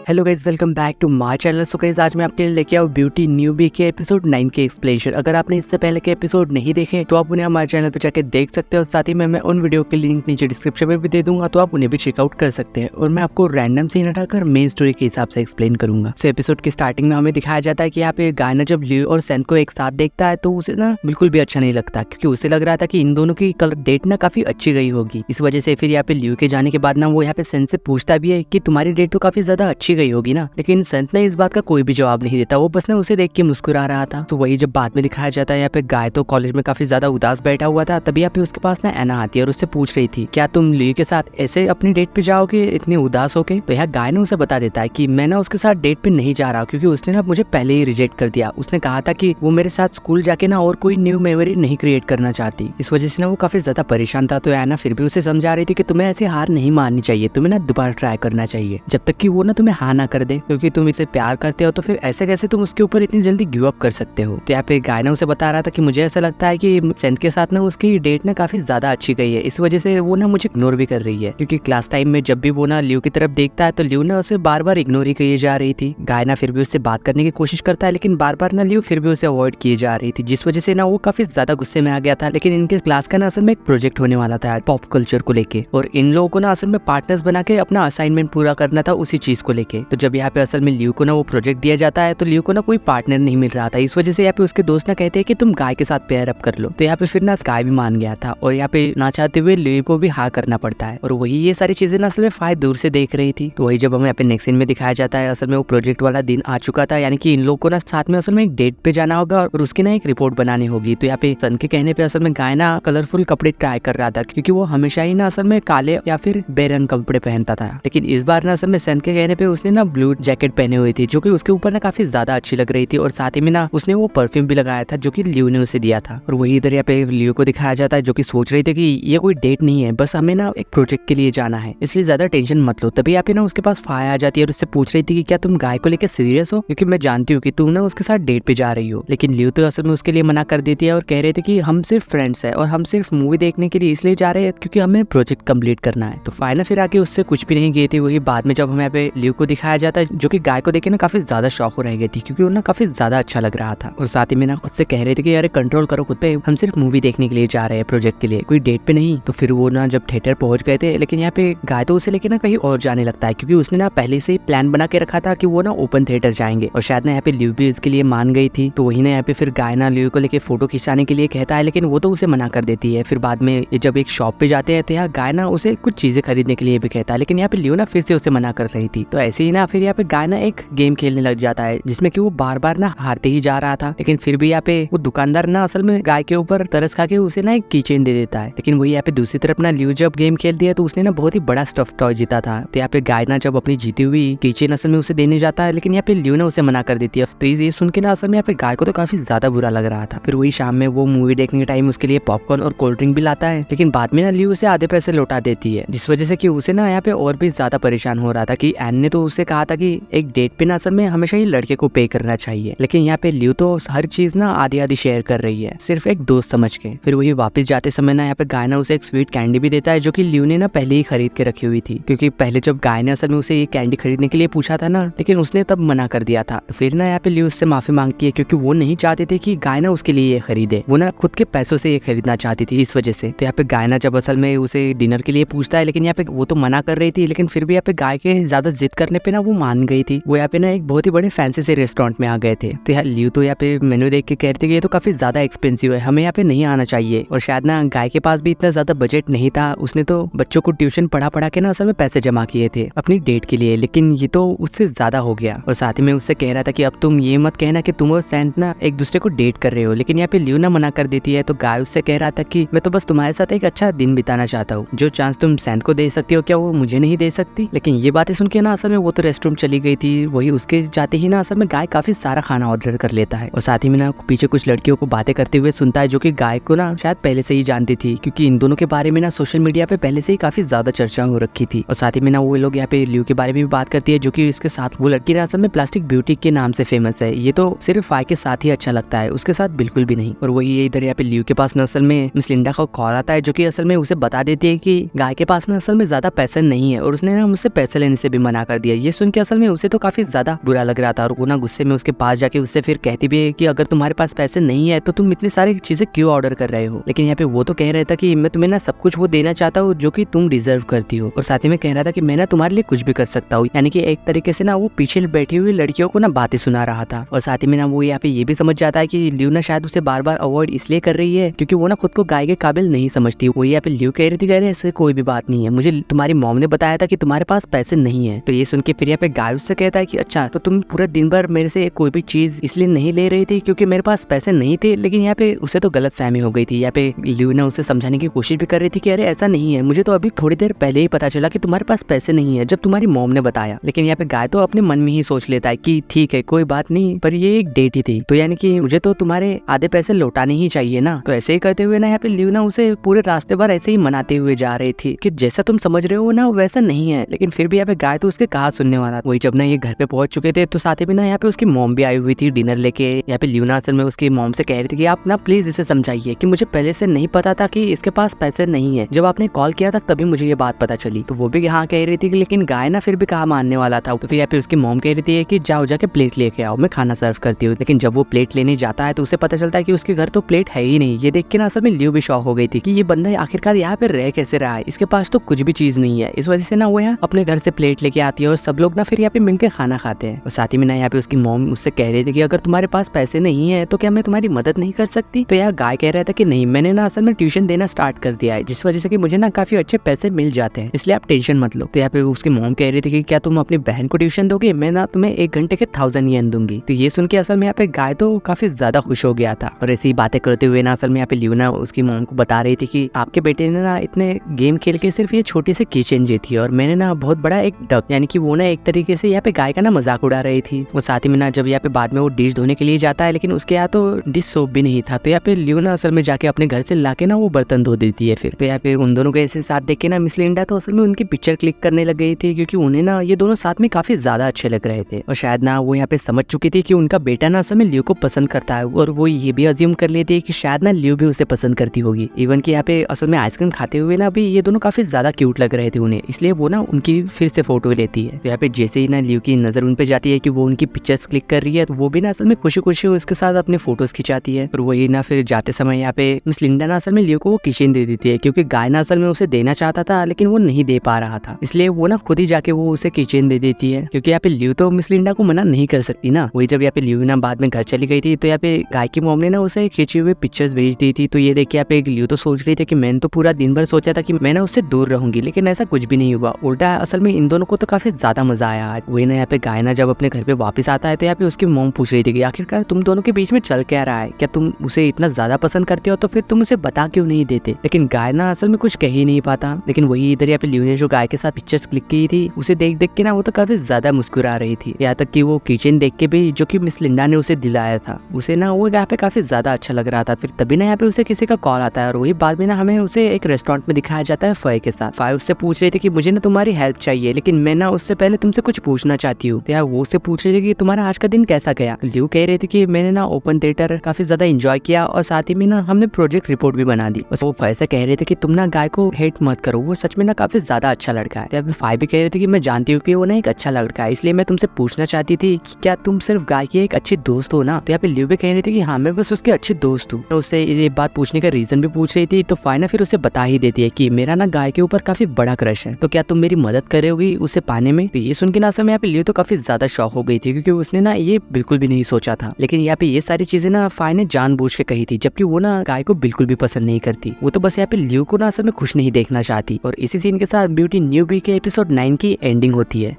Hello guys, welcome back to my channel. So guys, आज मैं आपके लिए लेके आऊँ ब्यूटी न्यूबी के एपिसोड 9 के एक्सप्लेनेशन। अगर आपने इससे पहले के एपिसोड नहीं देखे तो आप उन्हें हमारे चैनल पे जाके देख सकते हो। साथ ही में मैं उन वीडियो के लिंक नीचे डिस्क्रिप्शन में भी दे दूंगा, तो आप उन्हें भी चेकआउट कर सकते हैं। और मैं आपको रैंडम सीन हटाकर मेन स्टोरी के हिसाब से एक्सप्लेन करूंगा। सो एपिसोड की स्टार्टिंग में हमें दिखाया जाता है कि यहाँ पे गायना जब लियो और सेन को एक साथ देखता है तो उसे ना बिल्कुल भी अच्छा नहीं लगता, क्योंकि उसे लग रहा था कि इन दोनों की कल डेट ना काफी अच्छी गई होगी। इस वजह से फिर यहाँ पे लियो के जाने के बाद ना वो यहाँ पे सेन से पूछता भी है कि तुम्हारी डेट तो काफी ज्यादा अच्छी गई होगी ना, लेकिन सेन ने इस बात का कोई भी जवाब नहीं देता। वो बस ना उसे देख के मुस्कुरा रहा था। तो वही जब बाद में दिखाया जाता है यहाँ पे गाय तो कॉलेज में काफी ज्यादा उदास बैठा हुआ था, तभी यहाँ पे उसके पास ना एना आती है और उससे पूछ रही थी क्या तुम लियो के साथ ऐसे अपनी डेट पे जाओगे इतनी उदास होके। तो यहाँ गाय ने उसे बता देता है कि मैं ना उसके साथ डेट पे नहीं जा रहा, क्योंकि उसने ना मुझे पहले ही रिजेक्ट कर दिया। उसने कहा था कि वो मेरे साथ स्कूल जाके ना और कोई न्यू मेमोरी नहीं क्रिएट करना चाहती। इस वजह से ना वो काफी ज्यादा परेशान था। तो एना फिर भी उसे समझा रही थी कि तुम्हें ऐसे हार नहीं माननी चाहिए, तुम्हें ना दोबारा ट्राई करना चाहिए जब तक कि वो ना तुम्हें हाँ ना कर दे, क्योंकि तुम इसे प्यार करते हो तो फिर ऐसे कैसे तुम उसके ऊपर इतनी जल्दी गिव अप कर सकते हो। तो यहाँ पे गाय ने उसे बता रहा था कि मुझे ऐसा लगता है कि सेंथ के साथ ना उसकी डेट ना काफी ज्यादा अच्छी गई है, इस वजह से वो ना मुझे इग्नोर भी कर रही है। क्योंकि क्लास टाइम में जब भी वो ना लियो की तरफ देखता है तो लियो ना उसे बार बार इग्नोर ही किए जा रही थी। गाय ना फिर भी उससे बात करने की कोशिश करता है, लेकिन बार बार ना लियो फिर भी उसे अवॉइड किए जा रही थी, जिस वजह से ना वो काफी ज्यादा गुस्से में आ गया था। लेकिन इनके क्लास का ना असल में एक प्रोजेक्ट होने वाला था पॉप कल्चर को लेके, और इन लोगों को ना असल में पार्टनर्स बना के अपना असाइनमेंट पूरा करना था उसी चीज को लेके। तो जब यहाँ पे असल में लियो को ना वो प्रोजेक्ट दिया जाता है तो लियो को ना कोई पार्टनर नहीं मिल रहा था। इस वजह से यहाँ पे उसके दोस्त ना कहते हैं कि तुम गाय के साथ पेयर अप कर लो। तो यहाँ पे फिर ना स्काई भी मान गया था, और यहाँ पे ना चाहते हुए लियो को भी हाँ करना पड़ता है। और वही ये सारी चीजें ना असल में फाय दूर से देख रही थी। तो वही जब हमें यहाँ पे नेक्स्ट सीन में दिखाया जाता है, असल में वो प्रोजेक्ट वाला दिन आ चुका था, यानी कि इन लोगों को ना साथ में असल में एक डेट पे जाना होगा और उसकी ना एक रिपोर्ट बनानी होगी। तो यहाँ पे सन के कहने पे असल में गाय ना कलरफुल कपड़े ट्राई कर रहा था, क्योंकि वो हमेशा ही ना असल में काले या फिर बेरंग कपड़े पहनता था। लेकिन इस बार ना असल में सन के कहने पे उसने ना ब्लू जैकेट पहनी हुई थी, जो कि उसके ऊपर ना काफी ज्यादा अच्छी लग रही थी। और साथ ही में ना उसने वो परफ्यूम भी लगाया था जो कि लियो ने उसे दिया था। और वही इधर यहाँ पे लियो को दिखाया जाता है जो कि सोच रही थी कि ये कोई डेट नहीं है, बस हमें ना एक प्रोजेक्ट के लिए जाना है, इसलिए ज्यादा टेंशन मत लो। तभी यहाँ पे ना उसके पास फाया आ जाती है और उससे पूछ रही थी कि क्या तुम गाय को लेकर सीरियस हो, क्योंकि मैं जानती हूँ कि तुम ना उसके साथ डेट पे जा रही हो। लेकिन लियो तो असल में उसके लिए मना कर देती है और कह रहे थे कि हम सिर्फ फ्रेंड्स है और हम सिर्फ मूवी देखने के लिए इसलिए जा रहे हैं क्योंकि हमें प्रोजेक्ट कंप्लीट करना है। तो फाइनल फिर आके उससे कुछ भी नहीं गई थी। वही बाद में जब हमें यहाँ पे लियो को दिखाया जाता है जो कि गाय को देखे ना काफी ज्यादा शौक हो रह गई थी, क्योंकि वो ना काफी ज्यादा अच्छा लग रहा था। और साथ ही में ना उससे कह रहे थे कि अरे कंट्रोल करो खुद पे, हम सिर्फ मूवी देखने के लिए जा रहे हैं, प्रोजेक्ट के लिए, कोई डेट पे नहीं। तो फिर वो ना जब थिएटर पहुंच गए थे, लेकिन यहाँ पे गाय तो उसे लेके ना कहीं और जाने लगता है, क्योंकि उसने ना पहले से ही प्लान बना के रखा था कि वो ना ओपन थिएटर जाएंगे। और शायद ना यहाँ पे लियो भी इसके लिए मान गई थी। तो वही ना यहाँ पे फिर गाय ना लियो को लेके फोटो खिंचाने के लिए कहता है, लेकिन वो तो उसे मना कर देती है। फिर बाद में जब एक शॉप पे जाते हैं तो यहाँ गाय ना उसे कुछ चीजें खरीदने के लिए भी कहता है, लेकिन यहाँ पे लियो ना फिर से उसे मना कर रही थी। तो ऐसे ही ना फिर यहाँ पे गाय ना एक गेम खेलने लग जाता है जिसमें कि वो बार बार ना हारते ही जा रहा था। लेकिन फिर भी यहाँ पे वो दुकानदार ना असल में गाय के ऊपर तरस खा के उसे ना एक कीचेन दे देता है। लेकिन वही यहाँ पे दूसरी तरफ ना लियो जब गेम खेलती है तो उसने ना बहुत ही बड़ा स्टफ टॉय जीता था। तो यहाँ पे गाय ना जब अपनी जीती हुई कीचेन असल में उसे देने जाता है, लेकिन यहाँ पे लियो ना उसे मना कर देती है। तो ये सुन के ना असल में यहाँ पे गाय को तो काफी ज्यादा बुरा लग रहा था। फिर वही शाम में वो मूवी देखने के टाइम उसके लिए पॉपकॉर्न और कोल्ड ड्रिंक भी लाता है, लेकिन बाद में ना लियो उसे आधे पैसे लौटा देती है, जिस वजह से कि उसे ना यहाँ पे और भी ज्यादा परेशान हो रहा था कि एन ने तो उसे कहा था कि एक डेट पे ना असल में हमेशा ही लड़के को पे करना चाहिए, लेकिन यहाँ पे लियो तो हर चीज ना आधी आधी शेयर कर रही है सिर्फ एक दोस्त समझ के। फिर वही वापस जाते समय ना यहाँ पे गाय ना उसे एक स्वीट कैंडी भी देता है जो कि लियो ने ना पहले ही खरीद के रखी हुई थी, क्योंकि पहले जब गाय ने असल में उसे ये कैंडी खरीदने के लिए पूछा था ना, लेकिन उसने तब मना कर दिया था। तो फिर ना यहाँ पे लियो उससे माफी मांगती है, क्योंकि वो नहीं चाहते थे कि गाय ना उसके लिए ये खरीदे, वो ना खुद के पैसों से ये खरीदना चाहती थी, इस वजह से। तो यहाँ पे गाय ना जब असल में उसे डिनर के लिए पूछता है, लेकिन यहाँ पे वो तो मना कर रही थी, लेकिन फिर भी यहाँ पे गाय के ज्यादा जिद करने पे ना वो मान गई थी। वो यहाँ पे ना एक बहुत ही बड़े फैंसी से रेस्टोरेंट में आ गए थे। तो यार लियो तो यहाँ पे मेन्यू देख के कह रही थी कि ये तो काफी ज्यादा एक्सपेंसिव है, हमें यहाँ पे नहीं आना चाहिए। और शायद ना गाय के पास भी इतना ज्यादा बजट नहीं था, उसने तो बच्चों को ट्यूशन पढ़ा के ना असल में पैसे जमा किए थे अपनी डेट के लिए, लेकिन ये तो उससे ज्यादा हो गया। और साथ ही में उससे कह रहा था कि अब तुम ये मत कहना कि तुम और सेंट ना एक दूसरे को डेट कर रहे हो, लेकिन यहाँ पे लियो ना मना कर देती है। तो गाय उससे कह रहा था कि मैं तो बस तुम्हारे साथ एक अच्छा दिन बिताना चाहता हूँ, जो चांस तुम सेंट को दे सकती हो क्या वो मुझे नहीं दे सकती। लेकिन ये बातें सुन के ना असल में वो तो रेस्टोरेंट चली गई थी। वही उसके जाते ही ना असल में गाय काफी सारा खाना ऑर्डर कर लेता है, और साथ ही में ना पीछे कुछ लड़कियों को बातें करते हुए सुनता है जो कि गाय को ना शायद पहले से ही जानती थी, क्योंकि इन दोनों के बारे में ना सोशल मीडिया पे पहले से ही काफी ज्यादा चर्चा हो रखी थी। और साथ ही में ना वो लोग यहाँ पे लियो के बारे में भी बात करती है, जो कि इसके साथ वो लड़की ना असल में प्लास्टिक ब्यूटी के नाम से फेमस है। ये तो सिर्फ फाय के साथ ही अच्छा लगता है, उसके साथ बिल्कुल भी नहीं। और वही इधर यहाँ पे लियो के पास ना असल में मिस लिंडा का कॉल आता है, जो कि असल में उसे बता देती है कि गाय के पास ना असल में ज्यादा पैसा नहीं है, और उसने ना मुझसे पैसे लेने से भी मना कर दिया, है। ये सुन के असल में उसे तो काफी ज्यादा बुरा लग रहा था और वो ना गुस्से में उसके पास जाके उससे फिर कहती भी है कि अगर तुम्हारे पास पैसे नहीं है तो तुम इतनी सारी चीजें क्यों ऑर्डर कर रहे हो। लेकिन यहाँ पे वो तो कह रहा था कि मैं तुम्हें ना सब कुछ वो देना चाहता हूँ जो कि तुम डिजर्व करती हो, और साथ ही में कह रहा था कि मैं ना तुम्हारे लिए कुछ भी कर सकता हूँ। यानी कि एक तरीके से ना वो पीछे बैठी हुई लड़कियों को ना बातें सुना रहा था। और साथ ही में ना वो यहाँ पे ये भी समझ जाता है कि ल्यू ना शायद उसे बार बार अवॉइड इसलिए कर रही है क्योंकि वो ना खुद को गाय के काबिल नहीं समझती। वो यहाँ पे ल्यू कह रही थी, कह रहे ऐसे कोई भी बात नहीं है, मुझे तुम्हारी मॉम ने बताया था कि तुम्हारे पास पैसे नहीं है। तो ये सुन के फिर यहाँ पे गाय उससे कहता है कि अच्छा तो तुम पूरा दिन भर मेरे से कोई भी चीज इसलिए नहीं ले रही थी क्योंकि मेरे पास पैसे नहीं थे। लेकिन यहाँ पे उसे तो गलत फहमी हो गई थी। यहाँ पे ल्यू ने उसे समझाने की कोशिश भी कर रही थी कि अरे ऐसा नहीं है, मुझे तो अभी थोड़ी देर पहले ही पता चला कि तुम्हारे पास पैसे नहीं है जब तुम्हारी मॉम ने बताया। लेकिन यहाँ पे गाय तो अपने मन में ही सोच लेता है कि ठीक है कोई बात नहीं, पर ये एक डेट ही थी तो यानी कि मुझे तो तुम्हारे आधे पैसे लौटाने ही चाहिए ना। तो ऐसे ही करते हुए ना यहाँ पे ल्यू ना उसे पूरे रास्ते भर ऐसे ही मनाते हुए जा रही थी कि जैसा तुम समझ रहे हो ना वैसा नहीं है। लेकिन फिर भी यहाँ पे गाय तो उसके कहा सुनने वाला। वही जब ना ये घर पे पहुंच चुके थे तो साथ ही में ना यहाँ पे उसकी मॉम भी आई हुई थी डिनर लेके। यहाँ पे ल्यू ना असल में उसकी मॉम से कह रही थी कि आप ना प्लीज इसे समझाइए कि मुझे पहले से नहीं पता था कि इसके पास पैसे नहीं है, जब आपने कॉल किया था तभी मुझे ये बात पता चली। तो वो भी यहाँ कह रही थी कि लेकिन गाय ना फिर भी कहा मानने वाला था। तो फिर यहाँ पे उसकी मॉम कह रही थी कि जाओ जाके प्लेट लेके आओ, मैं खाना सर्व करती हूँ। लेकिन जब वो प्लेट लेने जाता है तो उसे पता चलता है कि उसके घर तो प्लेट है ही नहीं। ये देख के ना असल में ल्यू भी शॉक हो गई थी कि ये बंदा आखिरकार यहाँ पे रह कैसे रहा है, इसके पास तो कुछ भी चीज नहीं है। इस वजह से ना वो यहाँ अपने घर से प्लेट लेके आती है और सब लोग ना फिर यहाँ पे मिलकर खाना खाते हैं। और साथ ही में ना यहाँ पे उसकी मॉम उससे कह रही थी कि अगर तुम्हारे पास पैसे नहीं है तो क्या मैं तुम्हारी मदद नहीं कर सकती। तो यार गाय कह रहा था कि नहीं, मैंने ना असल में ट्यूशन देना स्टार्ट कर दिया है जिस वजह से कि मुझे ना काफी अच्छे पैसे मिल जाते हैं, इसलिए आप टेंशन मत लो। तो यहाँ पे उसकी मॉम कह रही थी कि क्या तुम अपनी बहन को ट्यूशन दोगे, मैं ना तुम्हें 1 घंटे के 1000 येन दूंगी। तो ये सुन के असल में यहाँ पे गाय तो काफी ज्यादा खुश हो गया था। और ऐसी बातें करते हुए ना असल में यहाँ पे ल्यू ना उसकी मॉम को बता रही थी कि आपके बेटे ने ना इतने गेम खेल के सिर्फ ये छोटी सी किचन जीती है और मैंने ना बहुत बड़ा एक डक, यानी कि वो ना एक तरीके से यहाँ पे गाय का ना मजाक उड़ा रही थी। वो साथ ही में ना जब यहाँ पे बाद में वो डिश धोने के लिए जाता है लेकिन उसके यहाँ तो डिश सोप भी नहीं था। तो यहाँ पे ल्यू ना असल में जाके अपने घर से लाके ना वो बर्तन धो देती है। फिर तो यहाँ पे उन दोनों के ऐसे साथ देख के ना मिस लिंडा तो असल में उनकी पिक्चर क्लिक करने लग गई थी क्योंकि उन्हें ना ये दोनों साथ में काफी ज्यादा अच्छे लग रहे थे। और शायद ना वो यहाँ पे समझ चुकी थी कि उनका बेटा ना असल में ल्यू को पसंद करता है और वो ये भी अज्यूम कर लेती है कि शायद ना ल्यू भी उसे पसंद करती होगी। इवन कि यहाँ पे असल में आइसक्रीम खाते हुए ना भी ये दोनों काफी ज्यादा क्यूट लग रहे थे उन्हें, इसलिए वो ना उनकी फिर से फोटो लेती है। तो यहाँ पे जैसे ही ना ल्यू की नजर उन पे जाती है कि वो उनकी पिक्चर्स क्लिक कर रही है तो वो भी ना असल में खुशी खुशी उसके साथ अपने फोटोज खिंचाती है। और वही ना फिर जाते समय यहाँ पे मिस लिंडा ना असल में ल्यू को वो किचन दे देती है क्योंकि गाय ना असल में उसे देना चाहता था लेकिन वो नहीं दे पा रहा था, इसलिए वो ना खुद ही जाके वो उसे किचन दे देती है क्योंकि यहाँ पे ल्यू तो मिस लिंडा को मना नहीं कर सकती ना। वही जब यहाँ पे ल्यू ना बाद में घर चली गई थी तो यहाँ पे गाय की मॉम ने ना उसे खींची हुई पिक्चर्स भेज दी थी। तो ये देखिए यहाँ पे ल्यू तो सोच रही थी कि मैंने तो पूरा दिन भर सोचा था कि मैं ना उससे दूर रहूंगी, लेकिन ऐसा कुछ भी नहीं हुआ, उल्टा असल में इन दोनों को तो काफी ज्यादा मजा आया आज। वही ना यहाँ पे गाय ना जब अपने घर पे वापस आता है तो यहाँ पे उसकी मॉम पूछ रही थी कि आखिरकार तुम दोनों के बीच में चल क्या रहा है, क्या तुम उसे इतना ज्यादा पसंद करते हो तो फिर तुम उसे बता क्यों नहीं देते। लेकिन गाय ना असल में कुछ कह ही नहीं पाता। लेकिन वही इधर यहाँ पे ल्यू ने जो गाय के साथ पिक्चर्स क्लिक की थी उसे देख देख के ना वो तो काफी ज्यादा मुस्कुरा रही थी। यहाँ तक कि वो किचन देख के भी जो कि मिस लिंडा ने उसे दिलाया था उसे ना वो यहाँ पे काफी ज्यादा अच्छा लग रहा था। फिर तभी ना यहाँ पे उसे किसी का कॉल आता है और वही बाद में ना हमें उसे एक रेस्टोरेंट में दिखाया जाता है फय के साथ। फय उससे पूछ रही थी कि मुझे ना तुम्हारी हेल्प चाहिए लेकिन मैं ना उससे पहले तुमसे कुछ पूछना चाहती हूँ। तो यार वो उससे पूछ रही थी कि तुम्हारा आज का दिन कैसा गया। ल्यू कह रही थी कि मैंने ना ओपन थिएटर काफी ज्यादा एंजॉय किया और साथ ही में ना हमने प्रोजेक्ट रिपोर्ट भी बना दी। वो फय से कह रहे थे कि तुम ना गाय को हेट मत करो, वो सच में ना काफी ज्यादा अच्छा लड़का है। तो फय भी कह रही थी कि मैं जानती हूँ कि वो ना एक अच्छा लड़का है, इसलिए मैं तुमसे पूछना चाहती थी कि क्या तुम सिर्फ गाय की एक अच्छी दोस्त हो ना। तो यहाँ पे ल्यू भी कह रही थी कि हाँ मैं बस उसकी अच्छी दोस्त हूँ। तो उससे ये बात पूछने का रीजन भी पूछ रही थी। तो फय ना फिर उसे बता ही देती है कि मेरा ना गाय के ऊपर काफी बड़ा क्रश है, तो क्या तुम मेरी मदद करोगी उसे पाने में। तो ये सुन के ना असल में यहाँ पे ल्यू तो काफी ज्यादा शॉक हो गई थी क्योंकि उसने ना ये बिल्कुल भी नहीं सोचा था। लेकिन यहाँ पे ये सारी चीजें ना फय ने जानबूझ के कही थी, जबकि वो ना गाय को बिल्कुल भी पसंद नहीं करती। वो तो बस यहाँ पे ल्यू को ना असल में खुश नहीं देखना चाहती। और इसी सीन के साथ ब्यूटी न्यूबी के एपिसोड 9 की एंडिंग होती है।